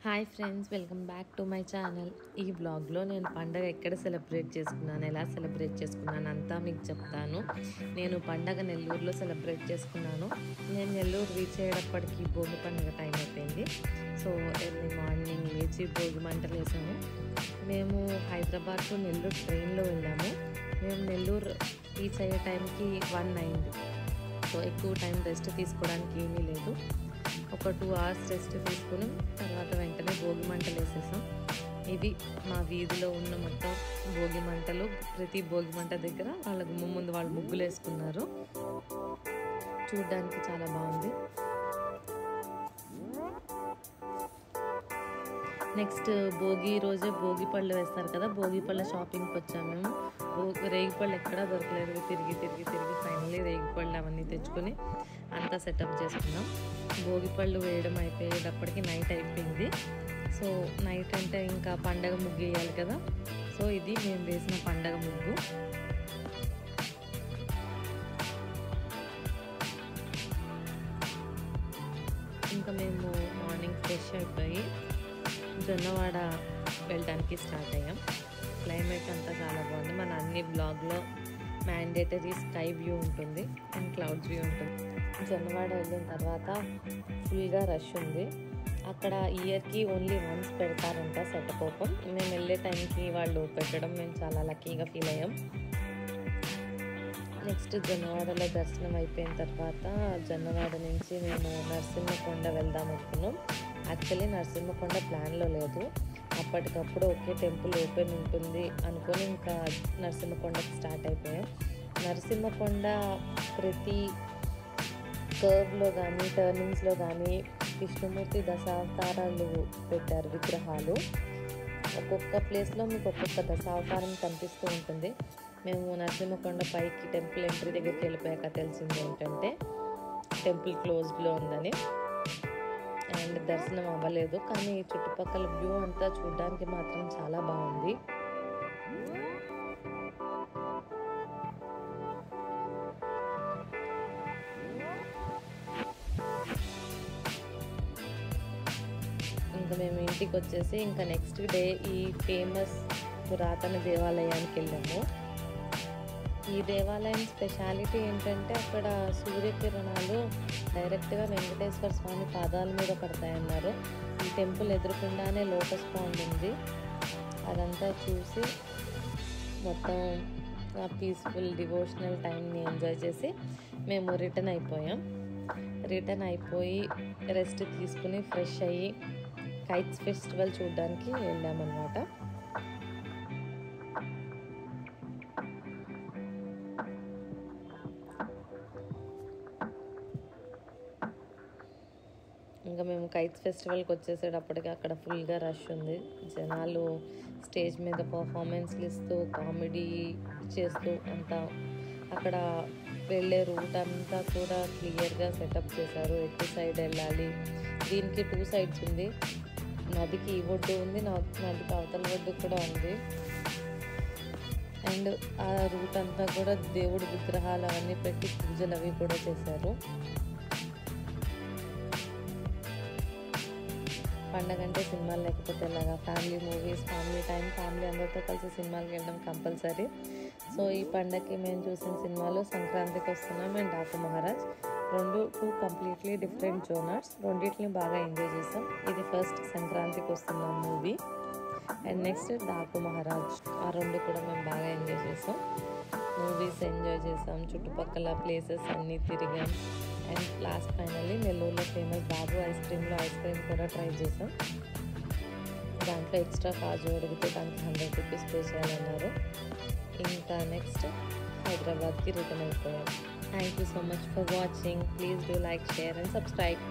Hi friends, welcome back to my channel. ఈ వ్లాగ్లో నేను పండగ ఎక్కడ సెలబ్రేట్ చేసుకున్నాను, ఎలా సెలబ్రేట్ చేసుకున్నాను అంతా మీకు చెప్తాను. నేను పండగ నెల్లూరులో సెలబ్రేట్ చేసుకున్నాను. నేను నెల్లూరు రీచ్ అయ్యేటప్పటికి భోగి పండుగ టైం అయిపోయింది. సో ఎర్లీ మార్నింగ్ లేచి భోగి మంటలు వేసాము. మేము హైదరాబాద్ టు నెల్లూరు ట్రైన్లో వెళ్ళాము. మేము నెల్లూరు రీచ్ అయ్యే టైంకి 1 అయింది. సో ఎక్కువ టైం రెస్ట్ తీసుకోవడానికి ఏమీ లేదు. ఒక 2 hours రెస్ట్ తీసుకుని తర్వాత వెంటనే భోగి మంటలు వేసేసాం. ఇవి మా వీధిలో ఉన్న మొత్తం భోగి మంటలు. ప్రతి భోగి మంట దగ్గర వాళ్ళ గుమ్మ ముందు వాళ్ళు ముగ్గులు వేసుకున్నారు. చూడ్డానికి చాలా బాగుంది. నెక్స్ట్ భోగి రోజే భోగి పళ్ళు వేస్తారు కదా, భోగి పళ్ళ షాపింగ్కి వచ్చాము మేము. రేగి పళ్ళు ఎక్కడా దొరకలేదు. తిరిగి ఫైనల్లీ రేగి పళ్ళు అవన్నీ తెచ్చుకొని అంతా సెటప్ చేసుకున్నాం. భోగి పళ్ళు వేయడం అయిపోయేటప్పటికి నైట్ అయిపోయింది. సో నైట్ అంటే ఇంకా పండగ ముగ్గు వేయాలి కదా. సో ఇది మేము వేసిన పండగ ముగ్గు. ఇంకా మేము మార్నింగ్ ఫ్రెష్ అయిపోయి జొన్నవాడ వెళ్ళడానికి స్టార్ట్ అయ్యాం. క్లైమేట్ అంతా చాలా బాగుంది. మన అన్ని బ్లాగ్లో మ్యాండేటరీ స్కై వ్యూ ఉంటుంది అండ్ క్లౌడ్స్ వ్యూ ఉంటుంది. జొన్నవాడ వెళ్ళిన తర్వాత ఫుల్గా రష్ ఉంది. అక్కడ ఇయర్కి ఓన్లీ వన్స్ పెడతారంట సెటప్ ఓపెన్. మేము వెళ్ళే టైంకి వాళ్ళు పెట్టడం మేము చాలా లక్కీగా ఫీల్ అయ్యాం. నెక్స్ట్ జొన్నవాడలో దర్శనం అయిపోయిన తర్వాత జొన్నవాడ నుంచి మేము నరసింహకొండ వెళ్దాం అనుకున్నాం. యాక్చువల్లీ నరసింహకొండ ప్లాన్లో లేదు. అప్పటికప్పుడు ఒకే టెంపుల్ ఓపెన్ ఉంటుంది అనుకొని ఇంకా నరసింహకొండకి స్టార్ట్ అయిపోయాం. నరసింహకొండ ప్రతి కర్వ్లో కానీ టర్నింగ్స్లో కానీ విష్ణుమూర్తి దశావతారాలు పెట్టారు విగ్రహాలు. ఒక్కొక్క ప్లేస్లో మీకు ఒక్కొక్క దశావతారం కనిపిస్తూ ఉంటుంది. మేము నరసింహకొండ పైకి టెంపుల్ ఎంట్రీ దగ్గరికి వెళ్ళిపోయాక తెలిసింది ఏంటంటే టెంపుల్ క్లోజ్డ్లో ఉందని. అండ్ దర్శనం అవ్వలేదు, కానీ చుట్టుపక్కల వ్యూ అంతా చూడడానికి మాత్రం చాలా బాగుంది. ఇంకా మేము ఇంటికి వచ్చేసి ఇంకా నెక్స్ట్ డే ఈ ఫేమస్ పురాతన దేవాలయానికి వెళ్ళాము. ఈ దేవాలయం స్పెషాలిటీ ఏంటంటే అక్కడ సూర్యకిరణాలు డైరెక్ట్గా వెంకటేశ్వర స్వామి పాదాల మీద పడతాయన్నారు. ఈ టెంపుల్ ఎదురుకుండానే లోటస్ పాండ్ ఉంది. అదంతా చూసి మొత్తం పీస్ఫుల్ డివోషనల్ టైంని ఎంజాయ్ చేసి మేము రిటర్న్ అయిపోయి రెస్ట్ తీసుకుని ఫ్రెష్ అయ్యి కైట్స్ ఫెస్టివల్ చూడడానికి వెళ్ళామన్నమాట. ఇంకా మేము కైట్స్ ఫెస్టివల్కి వచ్చేసేటప్పటికి అక్కడ ఫుల్గా రష్ ఉంది. జనాలు స్టేజ్ మీద పర్ఫార్మెన్స్లు ఇస్తూ కామెడీ చేస్తూ అంతా అక్కడ వెళ్ళే రూట్ అంతా కూడా క్లియర్గా సెటప్ చేశారు. ఎటు సైడ్ వెళ్ళాలి, దీనికి 2 sides ఉంది. నదికి ఈ ఒడ్డు ఉంది, నదికి అవతల ఒడ్డు కూడా ఉంది. అండ్ ఆ రూట్ అంతా కూడా దేవుడి విగ్రహాలు అవన్నీ పెట్టి పూజలు అవి కూడా చేశారు. పండగ అంటే సినిమాలు లేకపోతే ఎలాగా, family movies, family time, family అందరితో కలిసి సినిమాకి వెళ్ళడం కంపల్సరీ. సో ఈ పండగకి మేము చూసిన సినిమాలు సంక్రాంతికి వస్తున్నాం and Daaku Maharaj. 2 completely different genres. రెండింటిని బాగా ఎంజాయ్ చేసాం. ఇది ఫస్ట్ సంక్రాంతికి వస్తున్నాం movie and next Daaku Maharaj. ఆ 2 కూడా మేము బాగా ఎంజాయ్ చేసాం. మూవీస్ ఎంజాయ్ చేసాం, చుట్టుపక్కల ప్లేసెస్ అన్నీ తిరిగాం. అండ్ లాస్ట్ ఫైనల్లీ నెల్లూరులో ఫేమస్ బాబు ఐస్ క్రీమ్ కూడా ట్రై చేసాం. దాంట్లో ఎక్స్ట్రా కాజు అడిగితే దానికి 100 rupees పే చేయాలన్నారు. ఇంకా నెక్స్ట్ హైదరాబాద్కి రిటర్న్ అయిపోయాం. Thank you so much for watching. Please do like, share and subscribe.